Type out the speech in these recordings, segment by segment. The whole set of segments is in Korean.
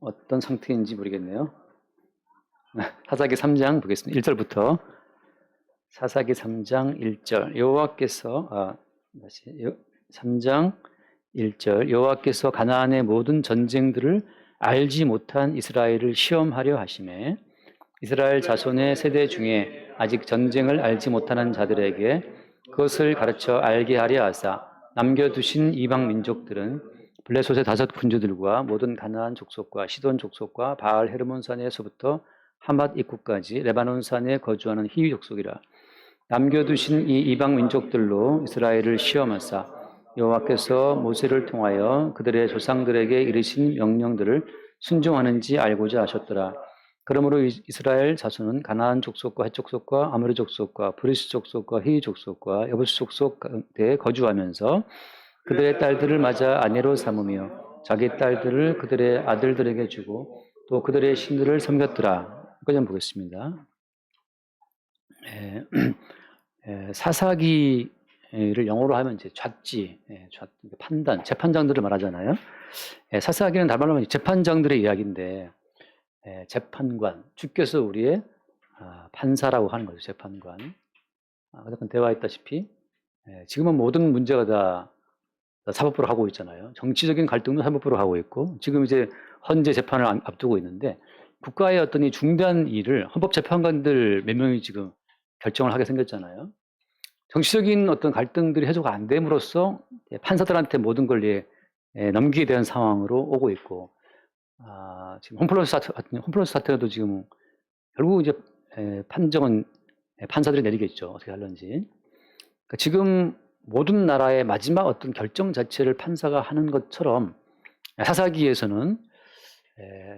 어떤 상태인지 모르겠네요. 사사기 3장 보겠습니다. 1절부터. 사사기 3장 1절. 여호와께서 3장 1절. 여호와께서 가나안의 모든 전쟁들을 알지 못한 이스라엘을 시험하려 하시매 이스라엘 자손의 세대 중에 아직 전쟁을 알지 못하는 자들에게 그것을 가르쳐 알게 하려 하사 남겨두신 이방 민족들은 블레셋의 5 군주들과 모든 가나안 족속과 시돈 족속과 바알 헤르몬 산에서부터 하맛 입구까지 레바논 산에 거주하는 히위 족속이라. 남겨두신 이 이방 민족들로 이스라엘을 시험하사 여호와께서 모세를 통하여 그들의 조상들에게 이르신 명령들을 순종하는지 알고자 하셨더라. 그러므로 이스라엘 자손은 가나안 족속과 헷 족속과 아모리 족속과 브리스 족속과 히위 족속과 여부스 족속 가운데 거주하면서 그들의 딸들을 맞아 아내로 삼으며 자기 딸들을 그들의 아들들에게 주고 또 그들의 신들을 섬겼더라. 여기까지 한번 보겠습니다. 사사기를 영어로 하면 이제 잣지, 판단, 재판장들을 말하잖아요. 사사기는 다른 말로 하면 재판장들의 이야기인데, 재판관, 주께서 우리의 판사라고 하는 거죠. 재판관. 그동안 대화했다시피 지금은 모든 문제가 다 사법부로 하고 있잖아요. 정치적인 갈등도 사법부로 하고 있고, 지금 이제 헌재 재판을 앞두고 있는데, 국가의 어떤 이 중대한 일을 헌법재판관들 몇 명이 지금 결정을 하게 생겼잖아요. 정치적인 어떤 갈등들이 해소가 안 됨으로써 판사들한테 모든 걸 넘기게 되는 상황으로 오고 있고, 지금 홈플러스 사태도 지금 결국 이제 판정은 판사들이 내리겠죠. 어떻게 하려는지. 그러니까 지금 모든 나라의 마지막 어떤 결정 자체를 판사가 하는 것처럼 사사기에서는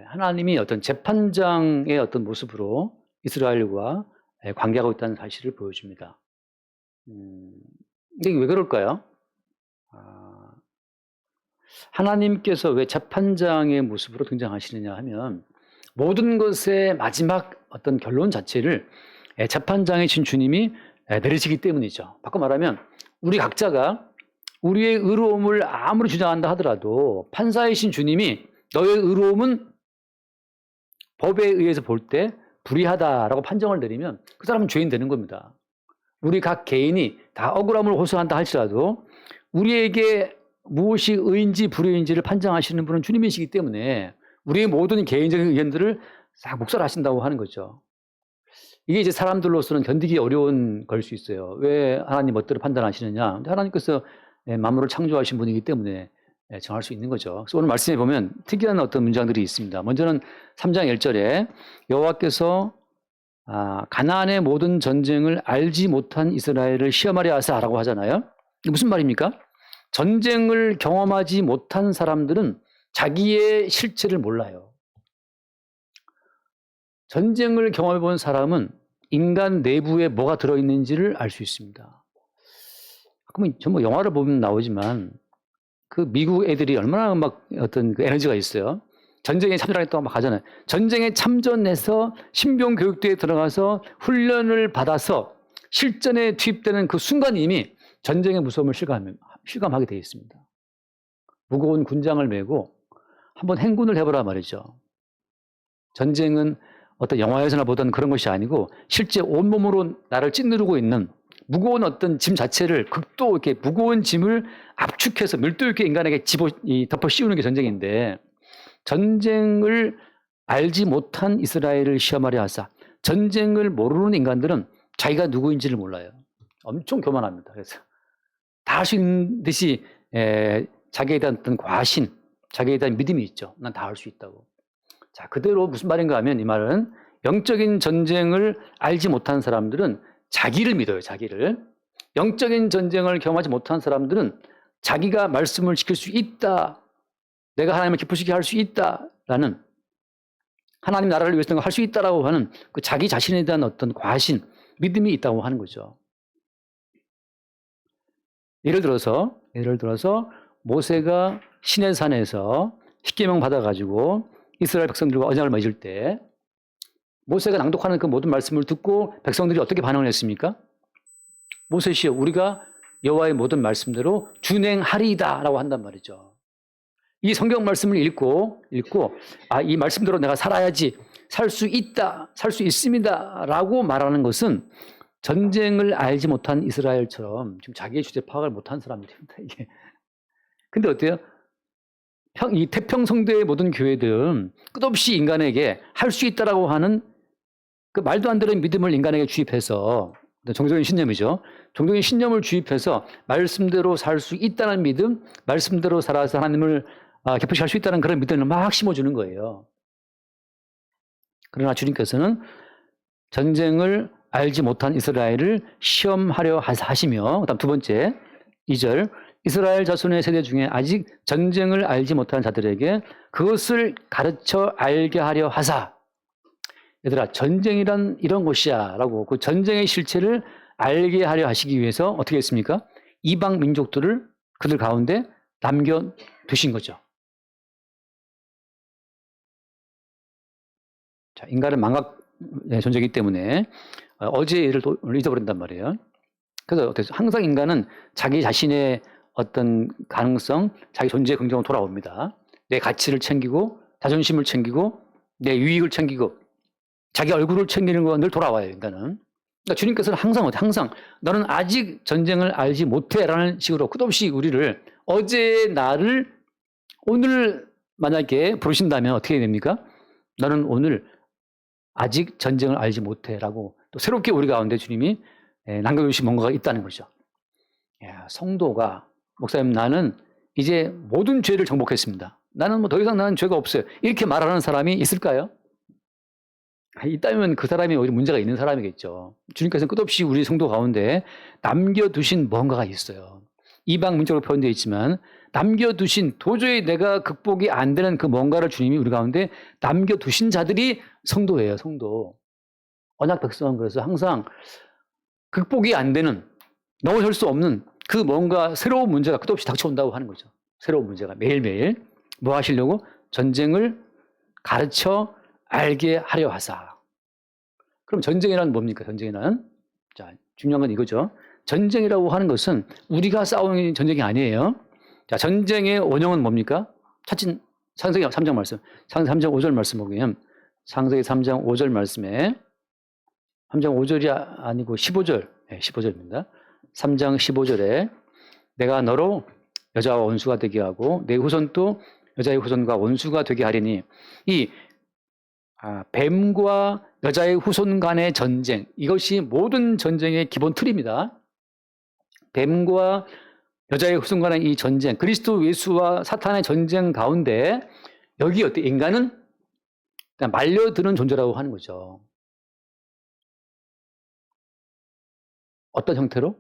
하나님이 어떤 재판장의 어떤 모습으로 이스라엘과 관계하고 있다는 사실을 보여줍니다. 근데 이게 왜 그럴까요? 하나님께서 왜 재판장의 모습으로 등장하시느냐 하면 모든 것의 마지막 어떤 결론 자체를 재판장이신 주님이 내리시기 때문이죠. 바꿔 말하면 우리 각자가 우리의 의로움을 아무리 주장한다 하더라도 판사이신 주님이 너의 의로움은 법에 의해서 볼 때 불의하다라고 판정을 내리면 그 사람은 죄인 되는 겁니다. 우리 각 개인이 다 억울함을 호소한다 할지라도 우리에게 무엇이 의인지 불의인지를 판정하시는 분은 주님이시기 때문에 우리의 모든 개인적인 의견들을 싹 묵살하신다고 하는 거죠. 이게 이제 사람들로서는 견디기 어려운 걸 수 있어요. 왜 하나님 멋대로 판단하시느냐? 하나님께서 만물을 창조하신 분이기 때문에 정할 수 있는 거죠. 그래서 오늘 말씀에 보면 특이한 어떤 문장들이 있습니다. 먼저는 3장 1절에 여호와께서 가나안의 모든 전쟁을 알지 못한 이스라엘을 시험하려 하사라고 하잖아요. 이게 무슨 말입니까? 전쟁을 경험하지 못한 사람들은 자기의 실체를 몰라요. 전쟁을 경험해 본 사람은 인간 내부에 뭐가 들어있는지를 알 수 있습니다. 그러면 전부 영화를 보면 나오지만 그 미국 애들이 얼마나 막 어떤 그 에너지가 있어요. 전쟁에 참전하겠다고 막 하잖아요. 전쟁에 참전해서 신병 교육대에 들어가서 훈련을 받아서 실전에 투입되는 그 순간 이미 전쟁의 무서움을 실감하게 되어 있습니다. 무거운 군장을 메고 한번 행군을 해보라 말이죠. 전쟁은 어떤 영화에서나 보던 그런 것이 아니고 실제 온몸으로 나를 짓누르고 있는 무거운 어떤 짐 자체를 극도 이렇게 무거운 짐을 압축해서 밀도 있게 인간에게 덮어 씌우는 게 전쟁인데 전쟁을 알지 못한 이스라엘을 시험하려 하사 전쟁을 모르는 인간들은 자기가 누구인지를 몰라요. 엄청 교만합니다. 그래서 다 할 수 있는 듯이 자기에 대한 어떤 과신, 자기에 대한 믿음이 있죠. 난 다 할 수 있다고. 자, 그대로 무슨 말인가 하면 이 말은 영적인 전쟁을 알지 못한 사람들은 자기를 믿어요, 자기를. 영적인 전쟁을 경험하지 못한 사람들은 자기가 말씀을 지킬 수 있다. 내가 하나님을 기쁘시게 할 수 있다라는 하나님 나라를 위해서 할 수 있다라고 하는 그 자기 자신에 대한 어떤 과신, 믿음이 있다고 하는 거죠. 예를 들어서 모세가 시내산에서 십계명 받아가지고 이스라엘 백성들과 언약을 맺을 때 모세가 낭독하는 그 모든 말씀을 듣고 백성들이 어떻게 반응을 했습니까? 모세시여 우리가 여호와의 모든 말씀대로 준행하리이다라고 한단 말이죠. 이 성경 말씀을 읽고 이 말씀대로 내가 살아야지, 살 수 있다, 살 수 있습니다라고 말하는 것은 전쟁을 알지 못한 이스라엘처럼 지금 자기의 주제 파악을 못한 사람들입니다. 이게. 근데 어때요? 이 태평성대의 모든 교회들은 끝없이 인간에게 할 수 있다라고 하는 그 말도 안 되는 믿음을 인간에게 주입해서, 종교적인 신념이죠. 종교적인 신념을 주입해서 말씀대로 살 수 있다는 믿음, 말씀대로 살아서 하나님을 기쁘시게 할 수 있다는 그런 믿음을 막 심어주는 거예요. 그러나 주님께서는 전쟁을 알지 못한 이스라엘을 시험하려 하시며, 그다음 두 번째 2절, 이스라엘 자손의 세대 중에 아직 전쟁을 알지 못한 자들에게 그것을 가르쳐 알게 하려 하사. 얘들아, 전쟁이란 이런 것이야 라고 그 전쟁의 실체를 알게 하려 하시기 위해서 어떻게 했습니까? 이방 민족들을 그들 가운데 남겨두신 거죠. 자, 인간은 망각 존재이기 때문에 어제의 일을 잊어버린단 말이에요. 그래서 항상 인간은 자기 자신의 어떤 가능성, 자기 존재의 긍정으로 돌아옵니다. 내 가치를 챙기고, 자존심을 챙기고, 내 유익을 챙기고, 자기 얼굴을 챙기는 건 늘 돌아와요, 인간은. 그러니까 주님께서는 항상 너는 아직 전쟁을 알지 못해라는 식으로 끝없이 우리를 어제의 나를 오늘 만약에 부르신다면 어떻게 됩니까? 너는 오늘 아직 전쟁을 알지 못해라고 또 새롭게 우리 가운데 주님이 남겨주신 뭔가가 있다는 거죠. 성도가 목사님 나는 이제 모든 죄를 정복했습니다. 나는 뭐 더 이상 나는 죄가 없어요. 이렇게 말하는 사람이 있을까요? 있다면 그 사람이 오히려 문제가 있는 사람이겠죠. 주님께서는 끝없이 우리 성도 가운데 남겨두신 뭔가가 있어요. 이방 민족으로 표현되어 있지만 남겨두신 도저히 내가 극복이 안 되는 그 뭔가를 주님이 우리 가운데 남겨두신 자들이 성도예요. 성도. 언약 백성은 그래서 항상 극복이 안 되는, 넘어설 수 없는 그 뭔가 새로운 문제가 끝없이 닥쳐온다고 하는 거죠. 새로운 문제가 매일매일. 뭐 하시려고? 전쟁을 가르쳐 알게 하려 하사. 그럼 전쟁이란 뭡니까? 전쟁이란, 자, 중요한 건 이거죠. 전쟁이라고 하는 것은 우리가 싸우는 전쟁이 아니에요. 자, 전쟁의 원형은 뭡니까? 창세기 3장 말씀. 창세기 3장 5절 말씀 보면, 창세기 3장 5절 말씀에, 3장 5절이 아니고 15절, 15절입니다. 3장 15절에 내가 너로 여자와 원수가 되게 하고 내 후손도 여자의 후손과 원수가 되게 하리니, 이 뱀과 여자의 후손 간의 전쟁, 이것이 모든 전쟁의 기본 틀입니다. 뱀과 여자의 후손 간의 이 전쟁, 그리스도 예수와 사탄의 전쟁 가운데 여기 어때? 인간은 그냥 말려드는 존재라고 하는 거죠. 어떤 형태로?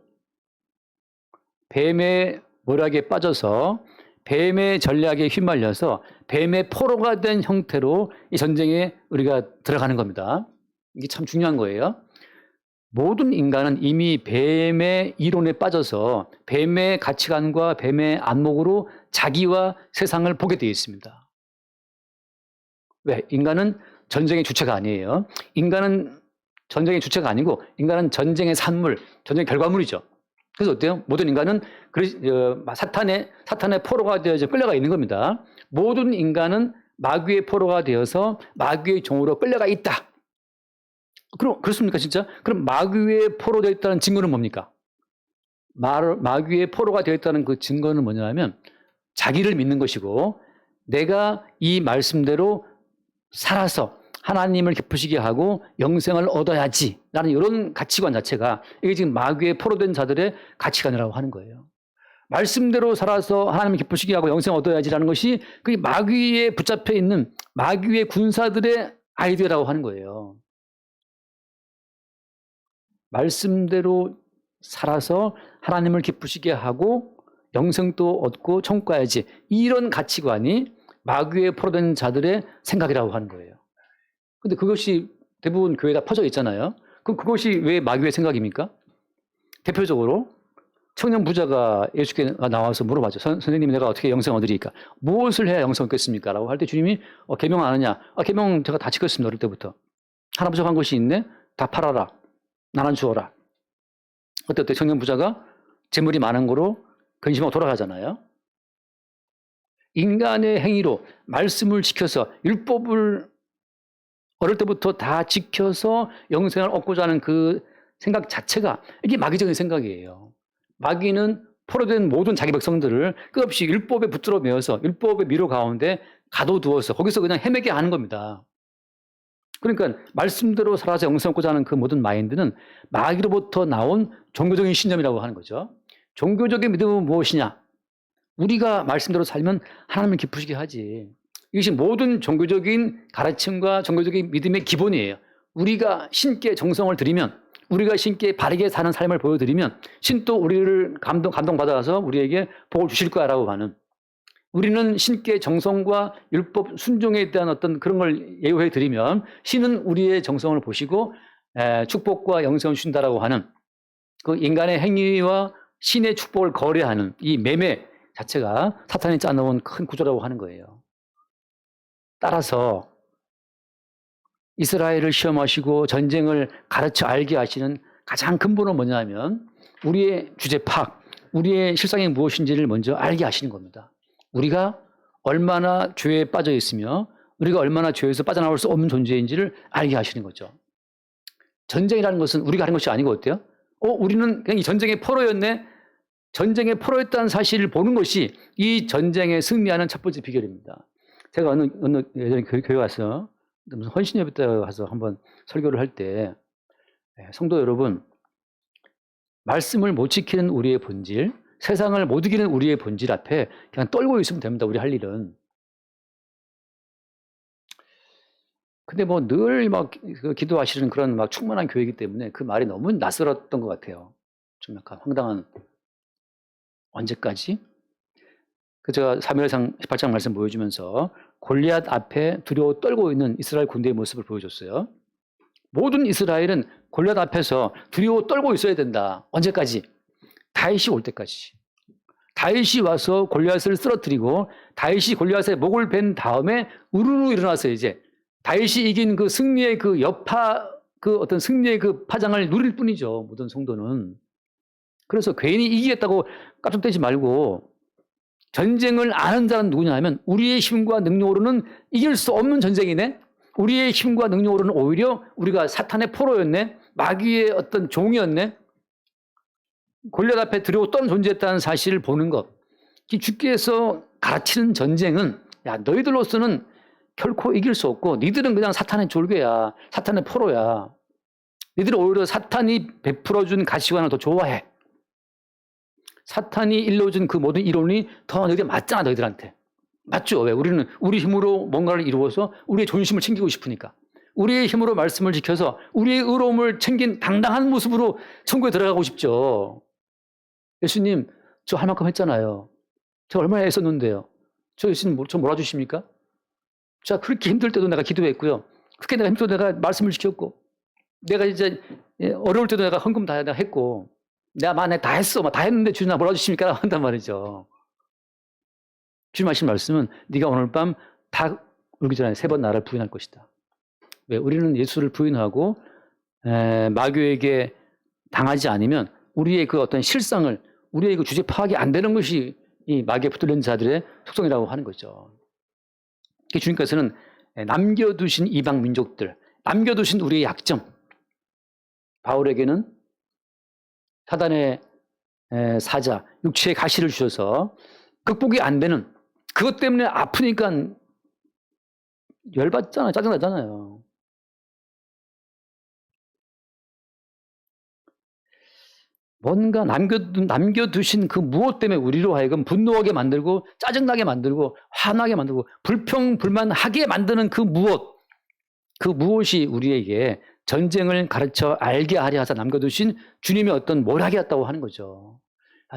뱀의 모략에 빠져서 뱀의 전략에 휘말려서 뱀의 포로가 된 형태로 이 전쟁에 우리가 들어가는 겁니다. 이게 참 중요한 거예요. 모든 인간은 이미 뱀의 이론에 빠져서 뱀의 가치관과 뱀의 안목으로 자기와 세상을 보게 되어 있습니다. 왜? 인간은 전쟁의 주체가 아니에요. 인간은 전쟁의 주체가 아니고 인간은 전쟁의 산물, 전쟁의 결과물이죠. 그래서 어때요? 모든 인간은 사탄의 포로가 되어서 끌려가 있는 겁니다. 모든 인간은 마귀의 포로가 되어서 마귀의 종으로 끌려가 있다. 그렇습니까, 진짜? 그럼 마귀의 포로 되어 있다는 증거는 뭡니까? 마귀의 포로가 되어 있다는 그 증거는 뭐냐면 자기를 믿는 것이고, 내가 이 말씀대로 살아서 하나님을 기쁘시게 하고 영생을 얻어야지 라는 이런 가치관 자체가, 이게 지금 마귀의 포로된 자들의 가치관이라고 하는 거예요. 말씀대로 살아서 하나님을 기쁘시게 하고 영생을 얻어야지라는 것이 그게 마귀에 붙잡혀 있는 마귀의 군사들의 아이디어라고 하는 거예요. 말씀대로 살아서 하나님을 기쁘시게 하고 영생도 얻고 천국 가야지, 이런 가치관이 마귀에 포로된 자들의 생각이라고 하는 거예요. 근데 그것이 대부분 교회에 다 퍼져 있잖아요. 그럼 그것이 왜 마귀의 생각입니까? 대표적으로 청년 부자가 예수께 나와서 물어봤죠. 선생님, 내가 어떻게 영생 얻으리까? 무엇을 해야 영생 얻겠습니까? 라고 할 때 주님이 계명 안 하냐? 계명 제가 다 지켰습니다. 어릴 때부터. 하나 부족한 것이 있네? 다 팔아라. 나눠 주어라. 어때? 청년 부자가 재물이 많은 거로 근심하고 돌아가잖아요. 인간의 행위로 말씀을 지켜서 율법을 어릴 때부터 다 지켜서 영생을 얻고자 하는 그 생각 자체가 이게 마귀적인 생각이에요. 마귀는 포로된 모든 자기 백성들을 끝없이 율법에 붙들어 매어서 율법의 미로 가운데 가둬두어서 거기서 그냥 헤매게 하는 겁니다. 그러니까 말씀대로 살아서 영생 얻고자 하는 그 모든 마인드는 마귀로부터 나온 종교적인 신념이라고 하는 거죠. 종교적인 믿음은 무엇이냐? 우리가 말씀대로 살면 하나님을 기쁘시게 하지. 이것이 모든 종교적인 가르침과 종교적인 믿음의 기본이에요. 우리가 신께 정성을 들이면, 우리가 신께 바르게 사는 삶을 보여드리면 신 또 우리를 감동받아서 우리에게 복을 주실 거라고 하는, 우리는 신께 정성과 율법 순종에 대한 어떤 그런 걸 예우해 드리면 신은 우리의 정성을 보시고 축복과 영생을 주신다라고 하는 그 인간의 행위와 신의 축복을 거래하는 이 매매 자체가 사탄이 짜놓은 큰 구조라고 하는 거예요. 따라서 이스라엘을 시험하시고 전쟁을 가르쳐 알게 하시는 가장 근본은 뭐냐면 우리의 주제 파악, 우리의 실상이 무엇인지를 먼저 알게 하시는 겁니다. 우리가 얼마나 죄에 빠져 있으며 우리가 얼마나 죄에서 빠져나올 수 없는 존재인지를 알게 하시는 거죠. 전쟁이라는 것은 우리가 하는 것이 아니고 어때요? 우리는 그냥 이 전쟁의 포로였네. 전쟁의 포로였다는 사실을 보는 것이 이 전쟁에 승리하는 첫 번째 비결입니다. 제가 어느 예전에 교회 가서 무슨 헌신예배 때 가서 한번 설교를 할 때 성도 여러분, 말씀을 못 지키는 우리의 본질, 세상을 못 이기는 우리의 본질 앞에 그냥 떨고 있으면 됩니다. 우리 할 일은. 근데 뭐 늘 막 기도하시는 그런 막 충만한 교회이기 때문에 그 말이 너무 낯설었던 것 같아요. 좀 약간 황당한, 언제까지? 제가 사무엘상 18장 말씀 보여주면서 골리앗 앞에 두려워 떨고 있는 이스라엘 군대의 모습을 보여줬어요. 모든 이스라엘은 골리앗 앞에서 두려워 떨고 있어야 된다. 언제까지? 다윗이 올 때까지. 다윗이 와서 골리앗을 쓰러뜨리고 다윗이 골리앗의 목을 벤 다음에 우르르 일어나서 이제 다윗이 이긴 그 승리의 그 여파, 그 어떤 승리의 그 파장을 누릴 뿐이죠. 모든 성도는. 그래서 괜히 이기겠다고 깜짝대지 말고, 전쟁을 아는 자는 누구냐 하면 우리의 힘과 능력으로는 이길 수 없는 전쟁이네. 우리의 힘과 능력으로는 오히려 우리가 사탄의 포로였네. 마귀의 어떤 종이었네. 골리앗 앞에 두려워 떤 존재였다는 사실을 보는 것. 주께서 가르치는 전쟁은 야, 너희들로서는 결코 이길 수 없고 니들은 그냥 사탄의 졸개야. 사탄의 포로야. 니들은 오히려 사탄이 베풀어준 가치관을 더 좋아해. 사탄이 일러준 그 모든 이론이 더 너희들 맞잖아. 너희들한테. 맞죠? 왜? 우리는 우리 힘으로 뭔가를 이루어서 우리의 존심을 챙기고 싶으니까. 우리의 힘으로 말씀을 지켜서 우리의 의로움을 챙긴 당당한 모습으로 천국에 들어가고 싶죠. 예수님, 저 할 만큼 했잖아요. 저 얼마나 애썼는데요. 저 예수님 저 몰아주십니까? 자, 그렇게 힘들 때도 내가 기도했고요. 그렇게 내가 힘들 때도 내가 말씀을 지켰고, 내가 이제 어려울 때도 내가 헌금 다 했고, 내가 만에 다 했어. 다 했는데 주님 나 몰아주십니까? 라고 한단 말이죠. 주님 하신 말씀은 네가 오늘 밤 다 울기 전에 3번 나를 부인할 것이다. 왜? 우리는 예수를 부인하고 마귀에게 당하지 않으면 우리의 그 어떤 실상을, 우리의 그 주제 파악이 안 되는 것이 이 마귀에 붙들린 자들의 속성이라고 하는 거죠. 주님께서는 남겨두신 이방 민족들, 남겨두신 우리의 약점, 바울에게는 사단의 사자, 육체의 가시를 주셔서 극복이 안 되는, 그것 때문에 아프니까 열받잖아요. 짜증나잖아요. 뭔가 남겨두신 그 무엇 때문에 우리로 하여금 분노하게 만들고 짜증나게 만들고 화나게 만들고 불평불만하게 만드는 그 무엇이 우리에게 전쟁을 가르쳐 알게 하려 하사 남겨두신 주님의 어떤 모략이었다고 하는 거죠.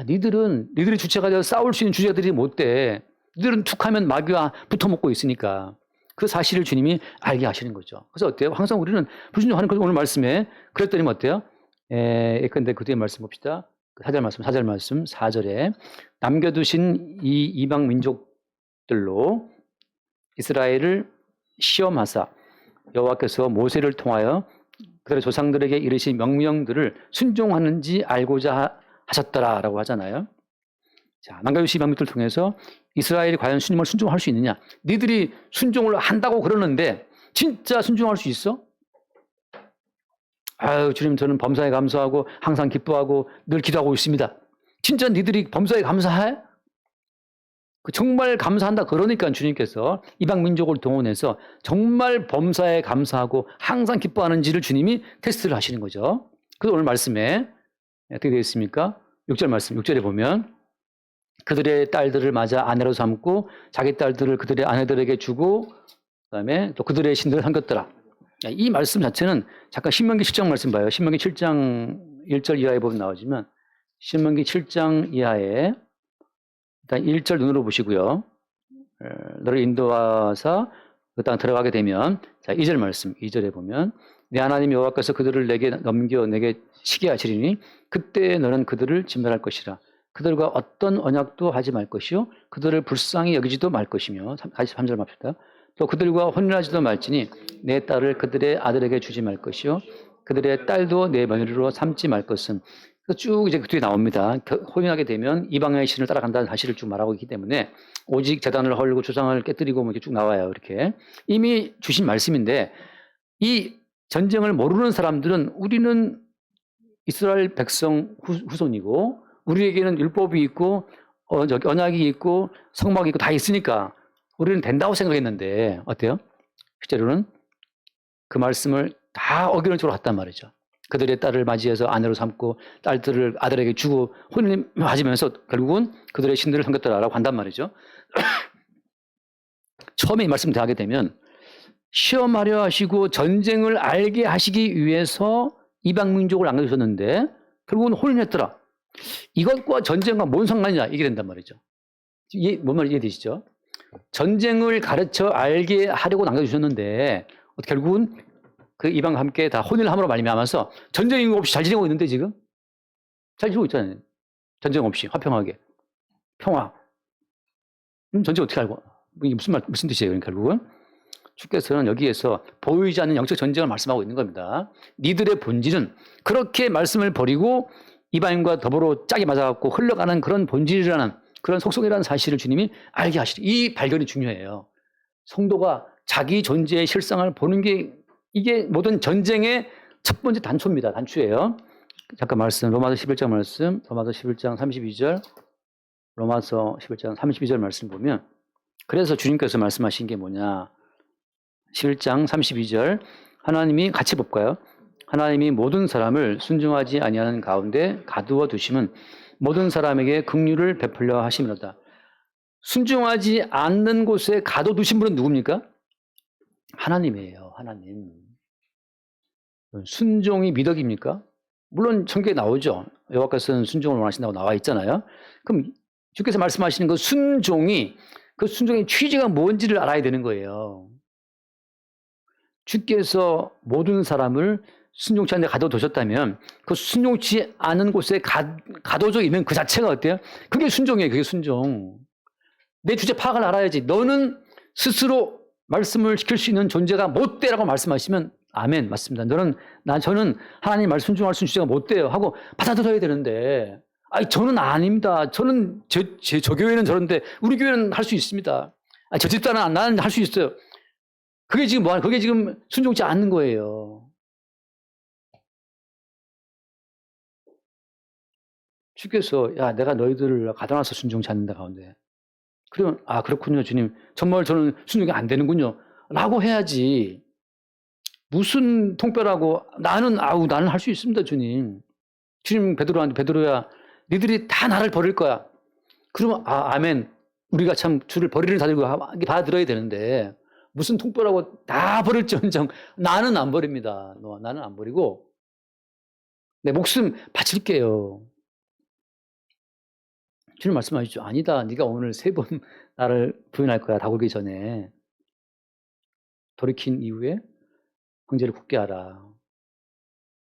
니들이 주체가 되어 싸울 수 있는 주제들이 못 돼. 니들은 툭하면 마귀와 붙어먹고 있으니까. 그 사실을 주님이 알게 하시는 거죠. 그래서 어때요? 항상 우리는 불순종하는 오늘 말씀에 그랬더니 어때요? 예컨대 그 뒤에 말씀 봅시다. 4절 말씀 4절에 남겨두신 이 이방 민족들로 이스라엘을 시험하사 여호와께서 모세를 통하여 그들의 조상들에게 이르신 명령들을 순종하는지 알고자 하셨더라라고 하잖아요. 자, 남가주시 이방민들을 통해서 이스라엘이 과연 주님을 순종할 수 있느냐? 니들이 순종을 한다고 그러는데 진짜 순종할 수 있어? 아유, 주님, 저는 범사에 감사하고 항상 기뻐하고 늘 기도하고 있습니다. 진짜 니들이 범사에 감사해? 정말 감사한다 그러니까 주님께서 이방 민족을 동원해서 정말 범사에 감사하고 항상 기뻐하는지를 주님이 테스트를 하시는 거죠. 그래서 오늘 말씀에 어떻게 되어 있습니까? 6절 말씀, 6절에 보면 그들의 딸들을 맞아 아내로 삼고 자기 딸들을 그들의 아내들에게 주고 그다음에 또 그들의 신들을 섬겼더라. 이 말씀 자체는 잠깐 신명기 7장 말씀 봐요. 신명기 7장 1절 이하에 보면 나오지만 신명기 7장 이하에 일단 1절 눈으로 보시고요. 너를 인도하사 그 땅 들어가게 되면 자 2절 말씀 2절에 보면 내 하나님 여호와께서 그들을 내게 넘겨 내게 시게 하시리니 그때 너는 그들을 진멸할 것이라. 그들과 어떤 언약도 하지 말 것이요 그들을 불쌍히 여기지도 말 것이며 3절 맙시다. 또 그들과 혼인하지도 말지니 내 딸을 그들의 아들에게 주지 말 것이요 그들의 딸도 내 며느리로 삼지 말 것은. 쭉 이제 그 뒤에 나옵니다. 혼인하게 되면 이방의 신을 따라간다는 사실을 쭉 말하고 있기 때문에 오직 제단을 헐고 조상을 깨뜨리고 뭐 이렇게 쭉 나와요. 이렇게 이미 주신 말씀인데 이 전쟁을 모르는 사람들은 우리는 이스라엘 백성 후손이고 우리에게는 율법이 있고 언약이 있고 성막이 있고 다 있으니까 우리는 된다고 생각했는데 어때요? 실제로는 그 말씀을 다 어기는 쪽으로 갔단 말이죠. 그들의 딸을 맞이해서 아내로 삼고 딸들을 아들에게 주고 혼인하면서 결국은 그들의 신들을 섬겼더라라고 한단 말이죠. 처음에 이 말씀 대하게 되면 시험하려 하시고 전쟁을 알게 하시기 위해서 이방 민족을 남겨주셨는데 결국은 혼인했더라. 이것과 전쟁과 뭔 상관이냐 이게 된단 말이죠. 뭔 말인지 이해되시죠? 전쟁을 가르쳐 알게 하려고 남겨주셨는데 결국은 그 이방과 함께 다 혼인을 함으로 말미암아서 전쟁 없이 잘 지내고 있는데 지금 잘 지내고 있잖아요. 전쟁 없이 화평하게 평화. 전쟁 어떻게 알고? 이게 무슨 뜻이에요? 그러니까 결국은 주께서는 여기에서 보이지 않는 영적 전쟁을 말씀하고 있는 겁니다. 니들의 본질은 그렇게 말씀을 버리고 이방인과 더불어 짝이 맞아갖고 흘러가는 그런 본질이라는 그런 속성이라는 사실을 주님이 알게 하시리. 이 발견이 중요해요. 성도가 자기 존재의 실상을 보는 게 이게 모든 전쟁의 첫 번째 단초입니다. 단추예요. 잠깐 말씀, 로마서 11장 말씀, 로마서 11장 32절, 로마서 11장 32절 말씀 보면 그래서 주님께서 말씀하신 게 뭐냐. 11장 32절 하나님이 같이 볼까요? 하나님이 모든 사람을 순종하지 아니하는 가운데 가두어 두심은 모든 사람에게 긍휼을 베풀려 하심이로다. 순종하지 않는 곳에 가둬두신 분은 누굽니까? 하나님이에요. 하나님. 순종이 미덕입니까? 물론 성경에 나오죠. 여호와께서는 순종을 원하신다고 나와 있잖아요. 그럼 주께서 말씀하시는 그 순종의 취지가 뭔지를 알아야 되는 거예요. 주께서 모든 사람을 순종치 않는 데 가둬두셨다면 그 순종치 않은 곳에 가둬져 있는 그 자체가 어때요? 그게 순종이에요. 그게 순종. 내 주제 파악을 알아야지. 너는 스스로 말씀을 지킬 수 있는 존재가 못 돼라고 말씀하시면 아멘, 맞습니다. 저는 하나님 말씀 순종할 수 있는 주제가 못 돼요 하고 받아들여야 되는데 저는 아닙니다. 저는 저 교회는 저런데 우리 교회는 할 수 있습니다. 저 집단은 나는 할 수 있어요. 그게 지금 순종치 않는 거예요. 주께서 내가 너희들을 가둬놔서 순종치 않는다 가운데. 그러면 그렇군요 주님. 정말 저는 순종이 안 되는군요. 라고 해야지. 무슨 통뼈라고 나는 할 수 있습니다 주님. 주님 베드로한테 베드로야 너희들이 다 나를 버릴 거야. 그러면 아멘. 우리가 참 주를 버리는 자들고 받아들여야 되는데 무슨 통뼈라고 다 버릴지언정 나는 안 버립니다. 나는 안 버리고 내 목숨 바칠게요. 주님 말씀하시죠. 아니다. 네가 오늘 3번 나를 부인할 거야. 다굴기 전에. 돌이킨 이후에 형제를 굳게 하라.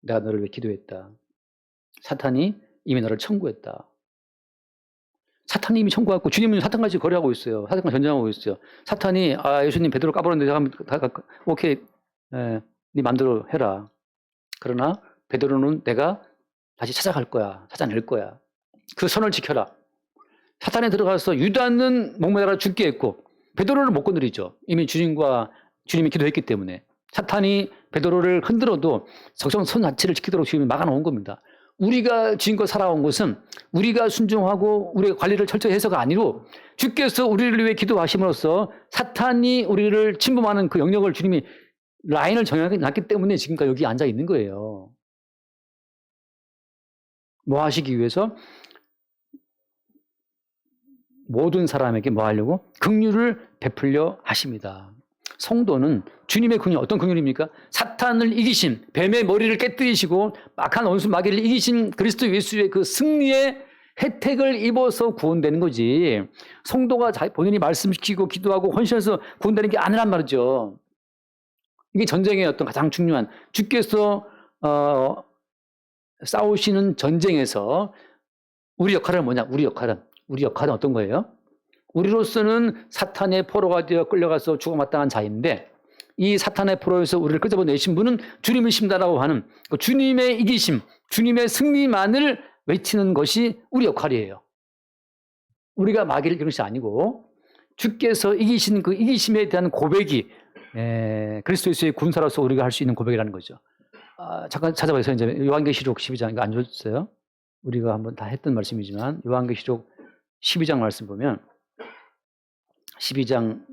내가 너를 위해 기도했다. 사탄이 이미 너를 청구했다. 사탄이 이미 청구하고 주님은 사탄같이 거래하고 있어요. 사탄과 전쟁하고 있어요. 사탄이 예수님 베드로 까버렸는데 오케이 네 맘대로 해라. 그러나 베드로는 내가 다시 찾아갈 거야. 찾아낼 거야. 그 선을 지켜라. 사탄에 들어가서 유다는 목매달아 죽게 했고 베드로를 못 건드리죠. 이미 주님이 기도했기 때문에. 사탄이 베드로를 흔들어도 적정선 자체를 지키도록 주님이 막아놓은 겁니다. 우리가 지금껏 살아온 것은 우리가 순종하고 우리의 관리를 철저히 해서가 아니고 주께서 우리를 위해 기도하심으로써 사탄이 우리를 침범하는 그 영역을 주님이 라인을 정해놨기 때문에 지금까지 여기 앉아 있는 거예요. 뭐 하시기 위해서? 모든 사람에게 뭐 하려고? 긍휼을 베풀려 하십니다. 성도는 주님의 긍휼, 어떤 긍휼입니까? 사탄을 이기신, 뱀의 머리를 깨뜨리시고 악한 원수 마귀를 이기신 그리스도 예수의 그 승리의 혜택을 입어서 구원되는 거지. 성도가 본인이 말씀시키고 기도하고 헌신해서 구원되는 게 아니란 말이죠. 이게 전쟁의 어떤 가장 중요한, 주께서 싸우시는 전쟁에서 우리 역할은 뭐냐? 우리 역할은 어떤 거예요? 우리로서는 사탄의 포로가 되어 끌려가서 죽어마땅한 자인데 이 사탄의 포로에서 우리를 끄집어내신 분은 주님이십니다라고 하는 그 주님의 이기심, 주님의 승리만을 외치는 것이 우리 역할이에요. 우리가 마귀를 이기는 것이 아니고 주께서 이기신 그 이기심에 대한 고백이 그리스도 예수의 군사로서 우리가 할 수 있는 고백이라는 거죠. 잠깐 찾아봐서 이제 요한계시록 12장 이거 안 줬어요? 우리가 한번 다 했던 말씀이지만 요한계시록 12장 말씀 보면 12장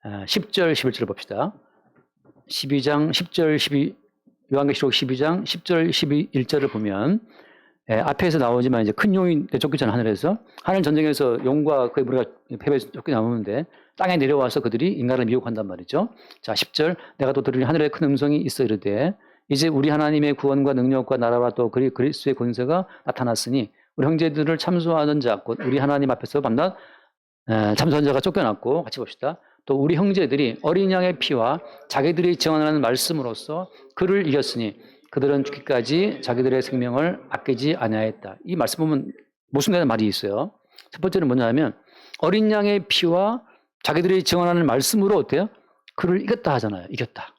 10절 11절을 봅시다. 12장 10절 요한계시록 12장 10절 11절을 보면 앞에서 나오지만 이제 큰 용이 내쫓기잖아. 하늘에서 하늘 전쟁에서 용과 그의 무리가 패배해서 쫓겨나오는데 땅에 내려와서 그들이 인간을 미혹한단 말이죠. 자 10절 내가 또 들으니 하늘에 큰 음성이 있어 이르되 이제 우리 하나님의 구원과 능력과 나라와 또 그리스도의 권세가 나타났으니 우리 형제들을 참소하는 자 곧 우리 하나님 앞에서 밤낮 참소한 자가 쫓겨났고 같이 봅시다. 또 우리 형제들이 어린 양의 피와 자기들이 증언하는 말씀으로써 그를 이겼으니 그들은 죽기까지 자기들의 생명을 아끼지 아니하였다. 이 말씀 보면 모순되는 말이 있어요. 첫 번째는 뭐냐면 어린 양의 피와 자기들이 증언하는 말씀으로 어때요? 그를 이겼다 하잖아요. 이겼다.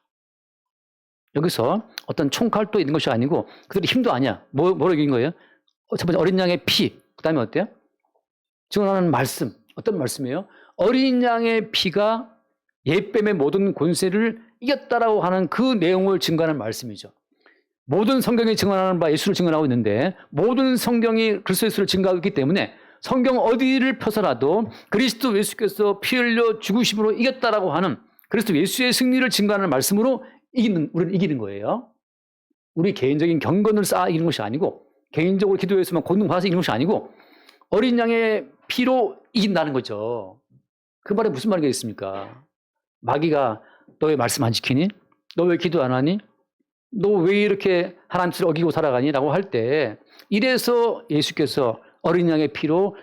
여기서 어떤 총칼도 있는 것이 아니고 그들의 힘도 아니야. 뭐로 이긴 거예요? 첫 번째 어린 양의 피. 그 다음에 어때요? 증언하는 말씀. 어떤 말씀이에요? 어린 양의 피가 옛뱀의 모든 권세를 이겼다라고 하는 그 내용을 증거하는 말씀이죠. 모든 성경이 증언하는 바 예수를 증언하고 있는데 모든 성경이 그리스도 예수를 증거하고 있기 때문에 성경 어디를 펴서라도 그리스도 예수께서 피 흘려 죽으심으로 이겼다라고 하는 그리스도 예수의 승리를 증거하는 말씀으로 우리는 이기는 거예요. 우리 개인적인 경건을 쌓아 이기는 것이 아니고 개인적으로 기도해서만 권능 받아서 이기는 것이 아니고 어린 양의 피로 이긴다는 거죠. 그 말에 무슨 말이 있습니까? 마귀가 너 왜 말씀 안 지키니? 너 왜 기도 안 하니? 너 왜 이렇게 하나님 뜻을 어기고 살아가니? 라고 할 때 이래서 예수께서 어린 양의 피로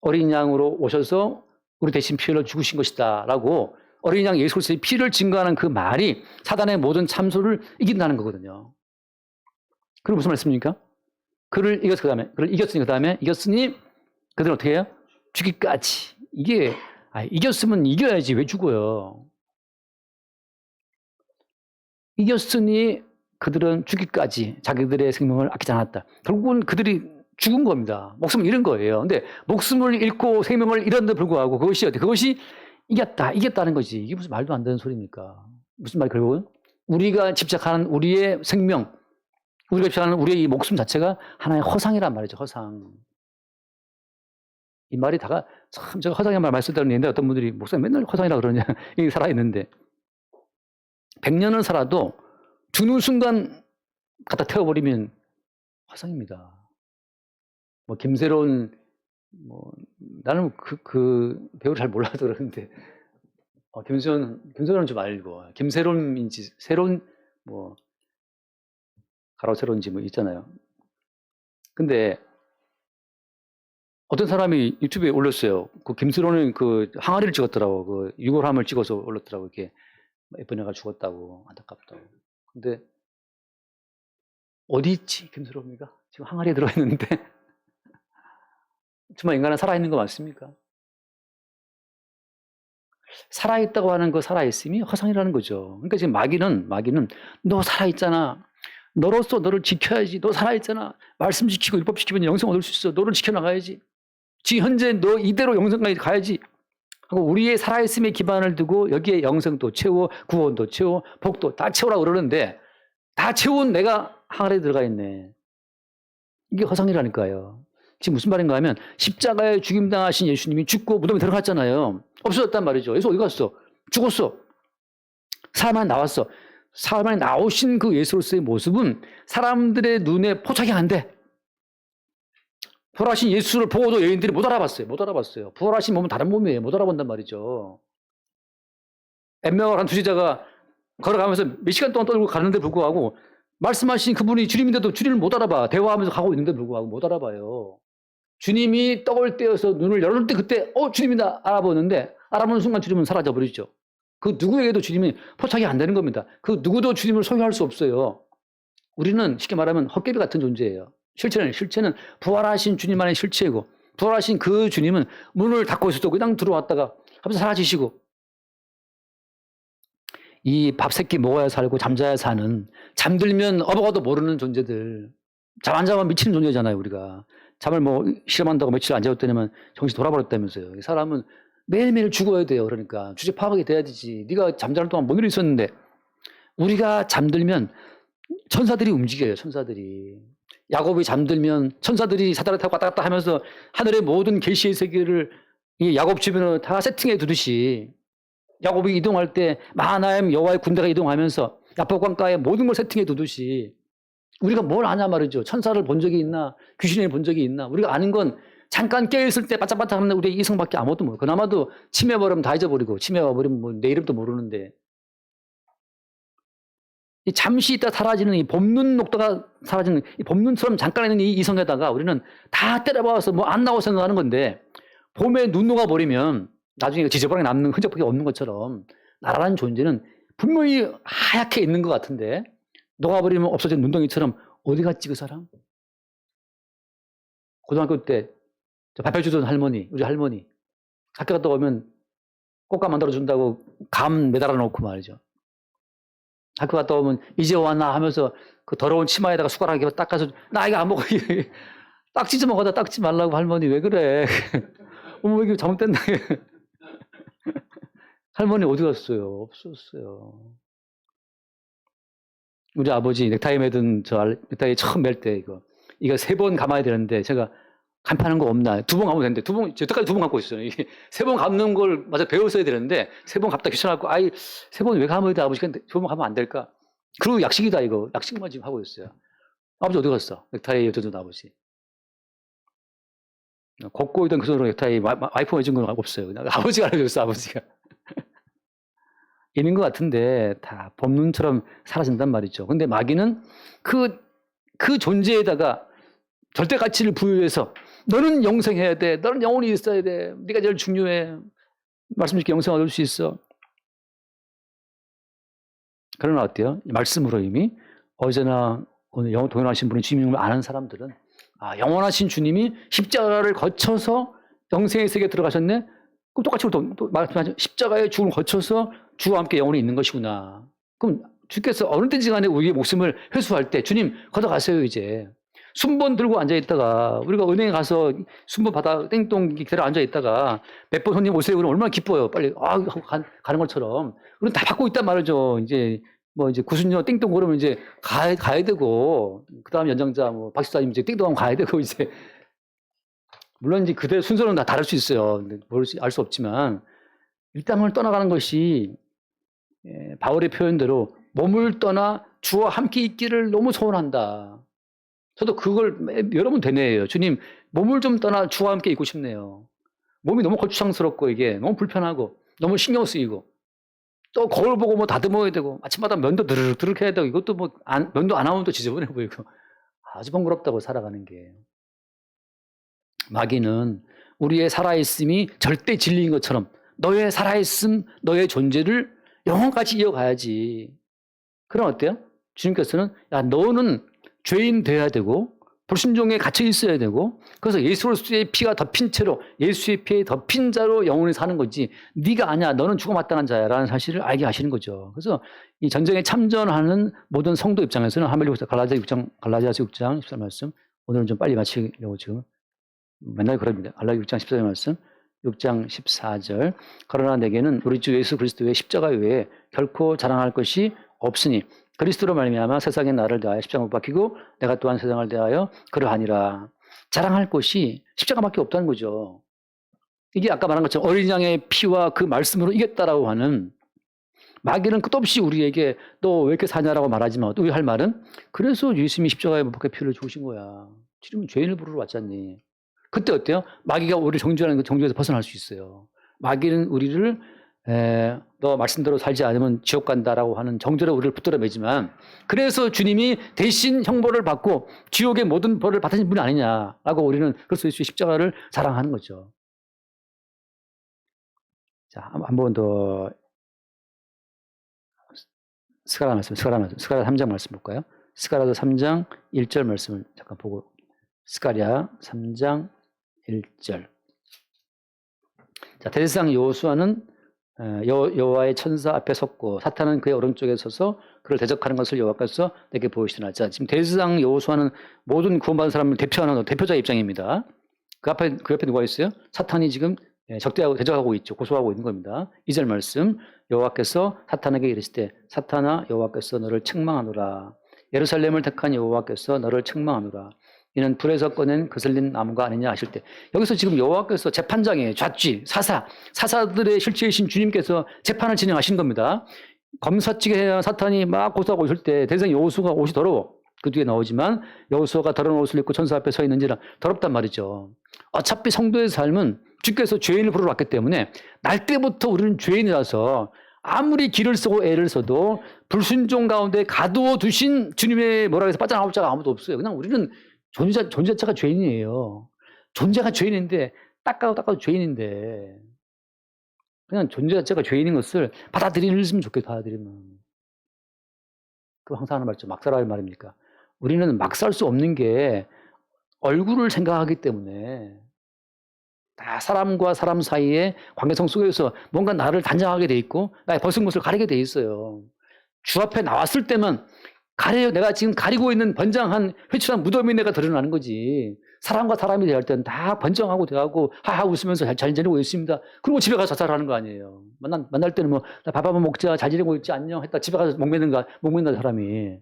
어린 양으로 오셔서 우리 대신 피 흘려 죽으신 것이다 라고 어린 양 예수 그리스도의 피를 증거하는 그 말이 사단의 모든 참소를 이긴다는 거거든요. 그럼 무슨 말씀입니까? 그를 이겼으니 그들은 어떻게 해요? 죽기까지. 이게 이겼으면 이겨야지 왜 죽어요? 이겼으니 그들은 죽기까지 자기들의 생명을 아끼지 않았다. 결국은 그들이 죽은 겁니다. 목숨을 잃은 거예요. 근데 목숨을 잃고 생명을 잃었는데 불구하고 그것이 어때? 그것이 이겼다는 거지. 이게 무슨 말도 안 되는 소리입니까? 무슨 말이 결국은? 우리가 집착하는 우리의 생명, 우리가 집착하는 우리의 이 목숨 자체가 하나의 허상이란 말이죠. 허상. 이 말이 다가 참 제가 허상의 말 말씀 드렸는데 어떤 분들이 목사님 맨날 허상이라 그러냐. 이게 살아있는데 100년을 살아도 죽는 순간 갖다 태워버리면 허상입니다. 뭐 김새로운 나는 그 배우를 잘 몰라서 그러는데 김새로운 좀 알고 김새로운인지 새로운 가로 세로인지 있잖아요. 근데 어떤 사람이 유튜브에 올렸어요. 그 김새로는 그 항아리를 찍었더라고. 그 유골함을 찍어서 올렸더라고. 이렇게 예쁜 애가 죽었다고 안타깝다고. 근데 어디 있지 김새로운이가? 지금 항아리에 들어있는데 정말 인간은 살아있는 거 맞습니까? 살아있다고 하는 그 살아있음이 허상이라는 거죠. 그러니까 지금 마귀는 너 살아있잖아. 너로서 너를 지켜야지. 너 살아있잖아. 말씀 지키고 율법 지키면 영생 얻을 수 있어. 너를 지켜나가야지. 지금 현재 너 이대로 영생까지 가야지 하고 우리의 살아있음에 기반을 두고 여기에 영생도 채워, 구원도 채워, 복도 다 채우라고 그러는데 다 채운 내가 항아리에 들어가 있네. 이게 허상이라니까요. 지금 무슨 말인가 하면 십자가에 죽임당하신 예수님이 죽고 무덤에 들어갔잖아요. 없어졌단 말이죠. 예수 어디 갔어? 죽었어. 사람 안에 나왔어. 사람 안에 나오신 그 예수로서의 모습은 사람들의 눈에 포착이 안 돼. 부활하신 예수를 보고도 여인들이 못 알아봤어요. 못 알아봤어요. 부활하신 몸은 다른 몸이에요. 못 알아본단 말이죠. 엠마오를 한 투제자가 걸어가면서 몇 시간 동안 떠들고 가는데 불구하고 말씀하신 그분이 주님인데도 주님을 못 알아봐. 대화하면서 가고 있는데 불구하고 못 알아봐요. 주님이 떡을 떼어서 눈을 열을 때 그때 주님이다 알아보는데 알아보는 순간 주님은 사라져버리죠. 그 누구에게도 주님이 포착이 안 되는 겁니다. 그 누구도 주님을 소유할 수 없어요. 우리는 쉽게 말하면 헛개비 같은 존재예요. 실체는 부활하신 주님 안의 실체이고 부활하신 그 주님은 문을 닫고 있어도 그냥 들어왔다가 갑자기 사라지시고 이 밥 새끼 먹어야 살고 잠자야 사는 잠들면 어버가도 모르는 존재들 잠 안 자면 미치는 존재잖아요. 우리가 잠을 뭐 실험한다고 며칠 안 자었더니만 정신 돌아버렸다면서요. 이 사람은 매일매일 죽어야 돼요. 그러니까 주제 파악이 돼야 되지. 네가 잠자는 동안 뭔 일이 있었는데 우리가 잠들면 천사들이 움직여요. 천사들이. 야곱이 잠들면 천사들이 사다리 타고 왔다 갔다 하면서 하늘의 모든 계시의 세계를 이 야곱 주변으로 다 세팅해 두듯이 야곱이 이동할 때 마하나임 여호와의 군대가 이동하면서 야복강가에 모든 걸 세팅해 두듯이 우리가 뭘 아냐 말이죠. 천사를 본 적이 있나 귀신을 본 적이 있나. 우리가 아는 건 잠깐 깨어있을 때 반짝반짝하는 우리의 이성밖에 아무것도 모르고 그나마도 치매 버리면 다 잊어버리고 치매 와버리면 뭐 내 이름도 모르는데 이 잠시 있다 사라지는 이 봄눈 녹다가 사라지는 이 봄눈처럼 잠깐 있는 이 이성에다가 우리는 다 때려박아서 뭐 안 나오고 생각하는 건데 봄에 눈 녹아버리면 나중에 지저분하게 남는 흔적밖에 없는 것처럼 나라는 존재는 분명히 하얗게 있는 것 같은데 녹아버리면 없어진 눈덩이처럼 어디 갔지 그 사람? 고등학교 때 밥해 주던 할머니, 우리 할머니 학교 갔다 오면 꽃감 만들어준다고 감 매달아 놓고 말이죠. 학교 갔다 오면 이제 왔나 하면서 그 더러운 치마에다가 숟가락에 닦아서 나 이거 안 먹어. 닦지 좀 먹어다 닦지 말라고 할머니 왜 그래? 어머 이게 잘못됐나? 할머니 어디 갔어요? 없었어요. 우리 아버지 넥타이 매든 넥타이 처음 맬 때 이거 3번 감아야 되는데 제가 간판한 거 없나? 2번 감으면 되는데 여태까지 2번 감고 있어요. 이게 3번 감는 걸 맞아 배웠어야 되는데 3번 감다 귀찮아갖고 3번 왜 감아야 돼 아버지? 2번 감으면 안 될까? 그리고 약식이다 이거. 약식만 지금 하고 있어요. 아버지 어디 갔어? 넥타이 여쭤준 아버지. 걷고 있던 그 손으로 넥타이 와이프가 해준 건 없어요. 아버지가 알려줬어 아버지가. 있는 것 같은데 다 법눈처럼 사라진단 말이죠. 근데 마귀는 그 존재에다가 절대 가치를 부여해서 너는 영생해야 돼. 너는 영혼이 있어야 돼. 네가 제일 중요해. 말씀 주께 영생 얻을 수 있어. 그러나 어때요? 말씀으로 이미 어제나 오늘 동행하신 분이 주님을 아는 사람들은 영원하신 주님이 십자가를 거쳐서 영생의 세계에 들어가셨네? 그럼 똑같이 또 말씀하죠. 십자가의 죽음을 거쳐서 주와 함께 영원히 있는 것이구나. 그럼 주께서 어느 때든지 간에 우리의 목숨을 회수할 때 주님 걷어가세요 이제. 순번 들고 앉아있다가 우리가 은행에 가서 순번 받아 땡동 기다려 앉아있다가 몇 번 손님 오세요 그러면 얼마나 기뻐요. 빨리 하고 가는 것처럼. 우리는 다 받고 있단 말이죠. 이제 구순녀 땡동 그러면 이제 가야 되고 그 다음 연장자 박식사님 이제 땡동하면 가야 되고 이제 물론 이제 그대 순서는 다 다를 수 있어요. 알 수 없지만 이 땅을 떠나가는 것이 바울의 표현대로 몸을 떠나 주와 함께 있기를 너무 소원한다. 저도 그걸 여러 번 되뇌요. 주님 몸을 좀 떠나 주와 함께 있고 싶네요. 몸이 너무 거추장스럽고 이게 너무 불편하고 너무 신경 쓰이고 또 거울 보고 다듬어야 되고 아침마다 면도 드르륵 해야 되고 이것도 면도 안 하면 또 지저분해 보이고 아주 번거롭다고 살아가는 게. 마귀는 우리의 살아있음이 절대 진리인 것처럼 너의 살아있음, 너의 존재를 영원까지 이어가야지. 그럼 어때요? 주님께서는 너는 죄인 돼야 되고 불순종에 갇혀 있어야 되고 그래서 예수의 피가 덮인 채로 예수의 피에 덮인 자로 영원히 사는 거지 네가 아니야. 너는 죽어마땅한 자야 라는 사실을 알게 하시는 거죠. 그래서 이 전쟁에 참전하는 모든 성도 입장에서는 갈라디아서 6장 13말씀 오늘은 좀 빨리 마치려고 지금 맨날 그럽니다. 갈라디아 6장 14절 말씀. 6장 14절. 그러나 내게는 우리 주 예수 그리스도의 십자가 외에 결코 자랑할 것이 없으니 그리스도로 말미암아 세상에 나를 대하여 십자가 못 박히고 내가 또한 세상을 대하여 그러하니라. 자랑할 것이 십자가밖에 없다는 거죠. 이게 아까 말한 것처럼 어린 양의 피와 그 말씀으로 이겼다라고 하는, 마귀는 끝없이 우리에게 너 왜 이렇게 사냐라고 말하지만 우리 할 말은 그래서 예수님이 십자가에 못 박혀 피를 주신 거야. 지금 죄인을 부르러 왔잖니. 그때 어때요? 마귀가 우리를 정죄하는 그 정죄에서 벗어날 수 있어요. 마귀는 우리를 너 말씀대로 살지 않으면 지옥 간다라고 하는 정죄로 우리를 붙들어 매지만, 그래서 주님이 대신 형벌을 받고 지옥의 모든 벌을 받으신 분이 아니냐라고 우리는 그래서 예수의 십자가를 자랑하는 거죠. 자, 한 번 더 스가랴 3장 말씀 볼까요? 스가랴 3장 1절 말씀을 잠깐 보고, 스가랴 3장 1절. 자, 대제사장 여호수아는 여호와의 천사 앞에 섰고 사탄은 그의 오른쪽에 서서 그를 대적하는 것을 여호와께서 내게 보이시나. 자, 지금 대제사장 여호수아는 모든 구원받은 사람을 대표하는 대표자 입장입니다. 그 옆에 누가 있어요? 사탄이 지금 적대하고 대적하고 있죠. 고소하고 있는 겁니다. 2절 말씀. 여호와께서 사탄에게 이르시되 사탄아 여호와께서 너를 책망하노라. 예루살렘을 택한 여호와께서 너를 책망하노라. 이는 불에서 꺼낸 그슬린 나무가 아니냐 하실 때, 여기서 지금 여호와께서 재판장이에요. 좌쥐, 사사들의 실체이신 주님께서 재판을 진행하신 겁니다. 검사 측에 사탄이 막 고소하고 있을 때 대제사장 여호수아가 옷이 더러워. 그 뒤에 나오지만 여호수아가 더러운 옷을 입고 천사 앞에 서 있는지라 더럽단 말이죠. 어차피 성도의 삶은 주께서 죄인을 부르러 왔기 때문에 날 때부터 우리는 죄인이라서 아무리 길을 쓰고 애를 써도 불순종 가운데 가두어 두신 주님의 뭐라 해서 빠져나올 자가 아무도 없어요. 그냥 우리는 존재 자체가 죄인이에요. 존재가 죄인인데 닦아도 죄인인데 그냥 존재 자체가 죄인인 것을 받아들이면 좋겠다. 받아들이면. 그 항상 하는 말이죠. 막 살아야 말입니까? 우리는 막 살 수 없는 게 얼굴을 생각하기 때문에, 다 사람과 사람 사이의 관계성 속에서 뭔가 나를 단정하게 돼 있고 나의 벗은 것을 가리게 돼 있어요. 주 앞에 나왔을 때만 가려요. 내가 지금 가리고 있는 번장한 회칠한 무덤이 내가 드러나는 거지. 사람과 사람이 대할 때는 다 번정하고 대하고 하하 웃으면서 잘 지내고 있습니다. 그리고 집에 가서 자살하는 거 아니에요. 만날 때는 뭐 밥 한번 먹자, 잘 지내고 있지 안녕 했다 집에 가서 목매는 사람이.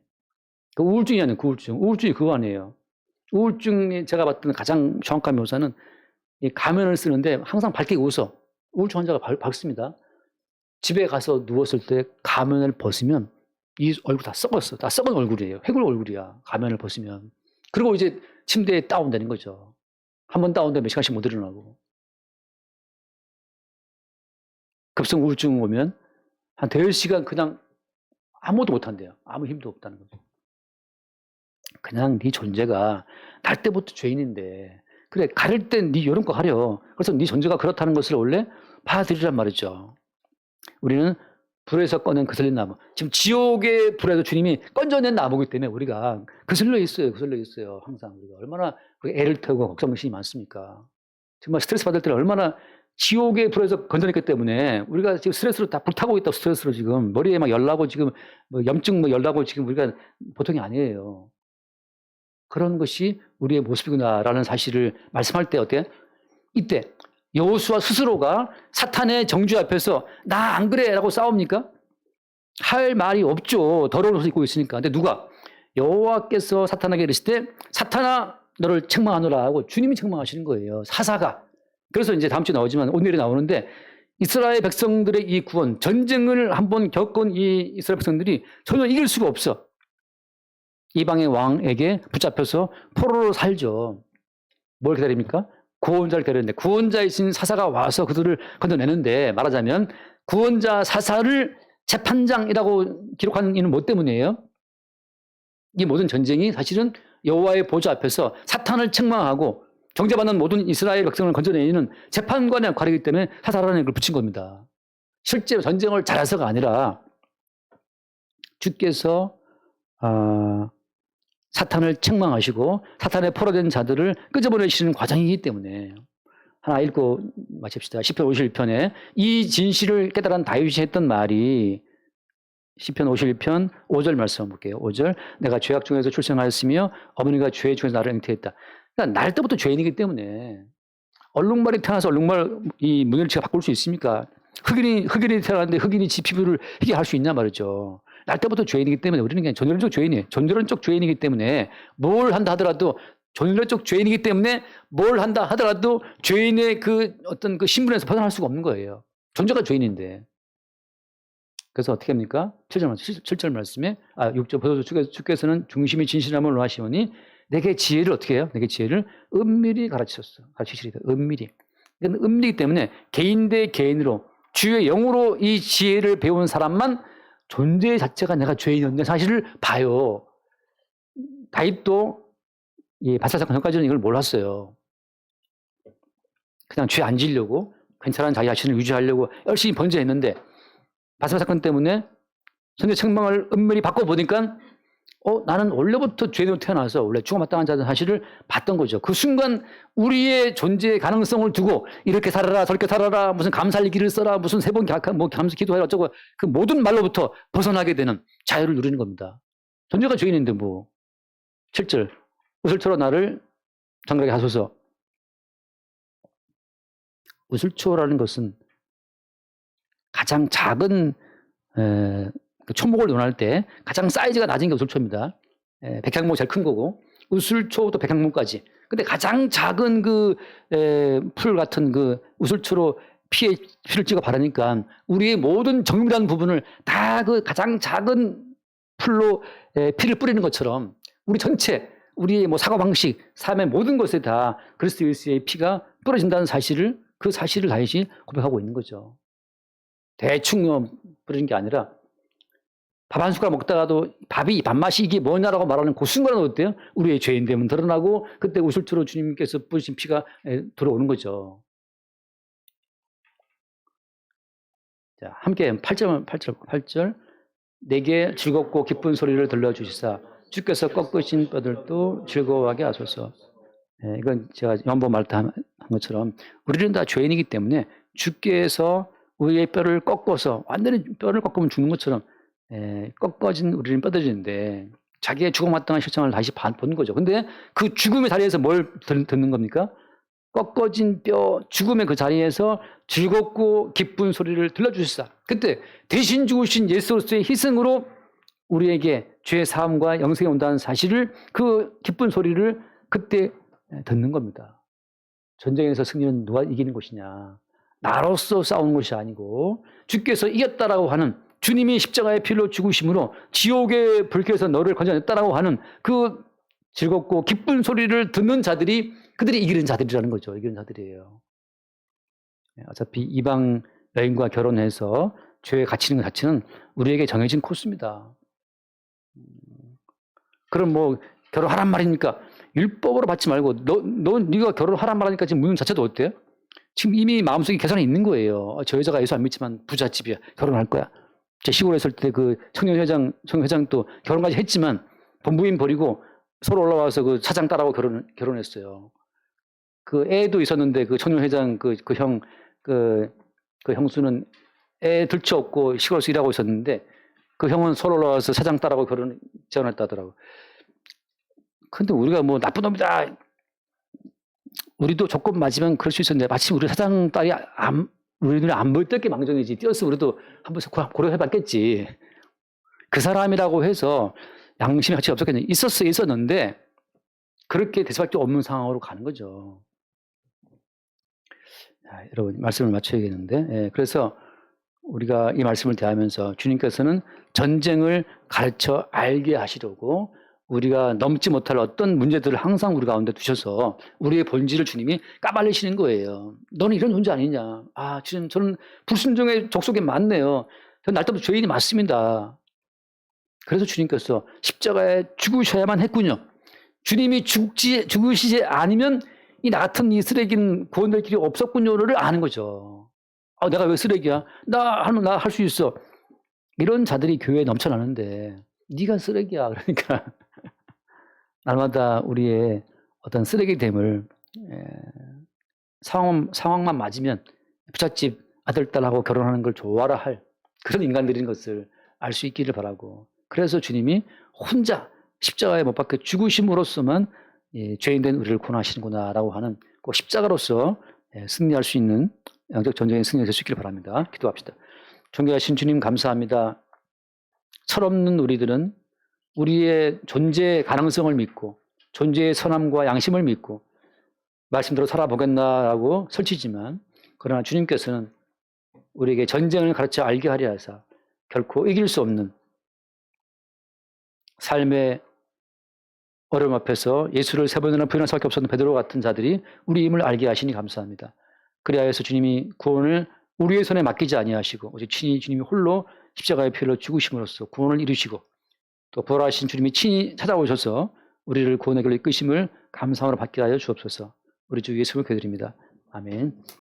그 우울증이 아니에요. 우울증이 그거 아니에요. 우울증이 제가 봤던 가장 정확한 묘사는 이 가면을 쓰는데 항상 밝게 웃어. 우울증 환자가 밝습니다. 집에 가서 누웠을 때 가면을 벗으면 이 얼굴 다 썩었어. 다 썩은 얼굴이에요. 해골 얼굴이야. 가면을 벗으면. 그리고 이제 침대에 다운되는 거죠. 한 번 다운되면 몇 시간씩 못 일어나고. 급성 우울증 오면 한 대여 시간 그냥 아무것도 못한대요. 아무 힘도 없다는 거죠. 그냥 네 존재가 날 때부터 죄인인데, 그래 가릴 땐 네 이런 거 가려. 그래서 네 존재가 그렇다는 것을 원래 받아들이란 말이죠. 우리는 불에서 꺼낸 그슬린 나무. 지금 지옥의 불에서 주님이 건져낸 나무이기 때문에 우리가 그슬려 있어요. 항상 우리가 얼마나 애를 태우고 걱정심이 많습니까? 정말 스트레스 받을 때는 얼마나 지옥의 불에서 건져냈기 때문에 우리가 지금 스트레스로 다 불타고 있다. 스트레스로 지금 머리에 막 열나고 지금 뭐 염증 뭐 열나고 지금 우리가 보통이 아니에요. 그런 것이 우리의 모습이구나라는 사실을 말씀할 때 어때? 이때 여호수아 스스로가 사탄의 정죄 앞에서 나 안 그래라고 싸웁니까? 할 말이 없죠. 더러운 옷을 입고 있으니까. 근데 누가? 여호와께서 사탄에게 이르시되 사탄아 너를 책망하노라 하고 주님이 책망하시는 거예요. 사사가. 그래서 이제 다음 주에 나오지만 오늘이 나오는데, 이스라엘 백성들의 이 구원, 전쟁을 한번 겪은 이 이스라엘 백성들이 전혀 이길 수가 없어. 이방의 왕에게 붙잡혀서 포로로 살죠. 뭘 기다립니까? 구원자를 기다리는데, 구원자이신 사사가 와서 그들을 건져내는데, 말하자면 구원자 사사를 재판장이라고 기록하는 이유는 뭐 때문이에요? 이 모든 전쟁이 사실은 여호와의 보좌 앞에서 사탄을 책망하고 정죄받는 모든 이스라엘 백성을 건져내는 재판관의 역할이기 때문에 사사라는 걸 붙인 겁니다. 실제로 전쟁을 잘해서가 아니라 주께서 사탄을 책망하시고 사탄에 포로된 자들을 끄집어내시는 과정이기 때문에. 하나 읽고 마칩시다. 시편 51편에 이 진실을 깨달은 다윗이 했던 말이, 시편 51편 5절 말씀 볼게요. 5절. 내가 죄악 중에서 출생하였으며 어머니가 죄 중에서 나를 잉태했다. 그러니까 날 때부터 죄인이기 때문에 얼룩말이 태어나서 얼룩말 이 문을 제가 바꿀 수 있습니까? 흑인이 태어났는데 흑인이 지 피부를 희게 할 수 있냐 말이죠. 날 때부터 죄인이기 때문에 우리는 그냥 존재론적 죄인이에요. 존재론적 죄인이기 때문에 뭘 한다 하더라도 존재론적 죄인이기 때문에 뭘 한다 하더라도 죄인의 그 어떤 그 신분에서 벗어날 수가 없는 거예요. 존재가 죄인인데. 그래서 어떻게 합니까? 7절 말씀에 6절 보소서 주께서는 중심이 진실함을 원하시오니 내게 지혜를 어떻게 해요? 내게 지혜를 은밀히 가르치시리다. 은밀히. 그러니까 은밀이기 때문에 개인 대 개인으로 주의 영으로 이 지혜를 배운 사람만 존재 자체가 내가 죄인이었는데 사실을 봐요. 다윗도 바사 사건 전까지는 이걸 몰랐어요. 그냥 죄 안 지려고 괜찮은 자기 자신을 유지하려고 열심히 번제했는데 바사 사건 때문에 선제 책망을 은밀히 바꿔보니까 나는 원래부터 죄인으로 태어나서 원래 죽어마땅한 자는 사실을 봤던 거죠. 그 순간 우리의 존재의 가능성을 두고 이렇게 살아라 저렇게 살아라 무슨 감사할 길을 써라 무슨 세 번 감사 기도해라 어쩌고 그 모든 말로부터 벗어나게 되는 자유를 누리는 겁니다. 존재가 죄인인데 뭐 7절 우슬초로 나를 장가게 하소서. 우슬초라는 것은 가장 작은 그 초목을 논할 때 가장 사이즈가 낮은 게 우슬초입니다. 백향목 제일 큰 거고 우슬초부터 백향목까지. 근데 가장 작은 그 풀 같은 그 우슬초로 피를 찍어 바르니까 우리의 모든 정밀한 부분을 다 그 가장 작은 풀로 피를 뿌리는 것처럼 우리 전체 우리의 뭐 사고방식, 삶의 모든 것에 다 그리스도 예수의 피가 뿌려진다는 사실을 그 사실을 다윗이 고백하고 있는 거죠. 대충 뿌리는 게 아니라 밥 한 숟가락 먹다가도 밥맛이 이게 뭐냐라고 말하는 그 순간은 어때요? 우리의 죄인됨은 드러나고 그때 우슬초로 주님께서 뿌리신 피가 들어오는 거죠. 자, 함께 8절 내게 즐겁고 기쁜 소리를 들려주시사 주께서 꺾으신 뼈들도 즐거워하게 하소서. 이건 제가 연번 말한 것처럼 우리는 다 죄인이기 때문에 주께서 우리의 뼈를 꺾어서 완전히 뼈를 꺾으면 죽는 것처럼 꺾어진 우리는 뼈들인데 자기의 죽어마땅한 실정을 다시 보는 거죠. 근데 그 죽음의 자리에서 뭘 듣는 겁니까? 꺾어진 뼈 죽음의 그 자리에서 즐겁고 기쁜 소리를 들려주시사. 그때 대신 죽으신 예수로서의 희생으로 우리에게 죄의 사함과 영생이 온다는 사실을 그 기쁜 소리를 그때 듣는 겁니다. 전쟁에서 승리는 누가 이기는 것이냐. 나로서 싸우는 것이 아니고 주께서 이겼다라고 하는 주님이 십자가의 피로 죽으심으로 지옥의 불길에서 너를 건져냈다라고 하는 그 즐겁고 기쁜 소리를 듣는 자들이 그들이 이기는 자들이라는 거죠. 이기는 자들이에요. 어차피 이방 여인과 결혼해서 죄에 갇히는 것 자체는 우리에게 정해진 코스입니다. 그럼 뭐 결혼하란 말이니까 율법으로 받지 말고 네가 결혼하란 말하니까 지금 묻는 자체도 어때요? 지금 이미 마음속에 계산이 있는 거예요. 저 여자가 예수 안 믿지만 부잣집이야. 결혼할 거야. 제 시골에 있을 때 그 청년회장도 결혼까지 했지만 본부인 버리고 서로 올라와서 그 사장 딸하고 결혼했어요. 그 애도 있었는데 그 청년회장 그 형수는 애 들쳐없고 시골에서 일하고 있었는데 그 형은 서로 올라와서 사장 딸하고 결혼했다더라고. 근데 우리가 뭐 나쁜 놈이다. 우리도 조건 맞으면 그럴 수 있었는데 마침 우리 사장 딸이 우리 눈에 안 보일 때께 망정이지. 뛰었으면 우리도 한번 고려해봤겠지. 그 사람이라고 해서 양심이 같이 없었겠냐. 있었는데 그렇게 될 수밖에 없는 상황으로 가는 거죠. 자, 여러분 말씀을 맞춰야겠는데 그래서 우리가 이 말씀을 대하면서 주님께서는 전쟁을 가르쳐 알게 하시려고 우리가 넘지 못할 어떤 문제들을 항상 우리 가운데 두셔서 우리의 본질을 주님이 까발리시는 거예요. 너는 이런 존재 아니냐. 주님 저는 불순종의 족속에 맞네요. 저는 날 때부터 죄인이 맞습니다. 그래서 주님께서 십자가에 죽으셔야만 했군요. 주님이 죽으시지 않으면 이 나 같은 이 쓰레기는 구원될 길이 없었군요를 아는 거죠. 내가 왜 쓰레기야? 나 할 수 있어. 이런 자들이 교회에 넘쳐나는데 네가 쓰레기야. 그러니까 날마다 우리의 어떤 쓰레기됨을 상황만 맞으면 부잣집 아들딸하고 결혼하는 걸 좋아라 할 그런 인간들인 것을 알 수 있기를 바라고 그래서 주님이 혼자 십자가에 못 박혀 죽으심으로써만 죄인된 우리를 구원하시는구나라고 하는 꼭 십자가로서 승리할 수 있는 영적 전쟁에 승리할 수 있기를 바랍니다. 기도합시다. 존귀하신 주님 감사합니다. 철없는 우리들은 우리의 존재 가능성을 믿고 존재의 선함과 양심을 믿고 말씀대로 살아보겠나라고 설치지만 그러나 주님께서는 우리에게 전쟁을 가르쳐 알게 하려 하사 결코 이길 수 없는 삶의 어려움 앞에서 예수를 3번이나 부인할 수밖에 없었던 베드로 같은 자들이 우리 힘을 알게 하시니 감사합니다. 그리하여서 주님이 구원을 우리의 손에 맡기지 아니하시고 오직 친히 주님이 홀로 십자가의 피로 죽으심으로써 구원을 이루시고 또 부활하신 주님이 친히 찾아오셔서 우리를 구원의 길로 이끄심을 감사함으로 받게 하여 주옵소서. 우리 주 예수를 기도드립니다. 아멘.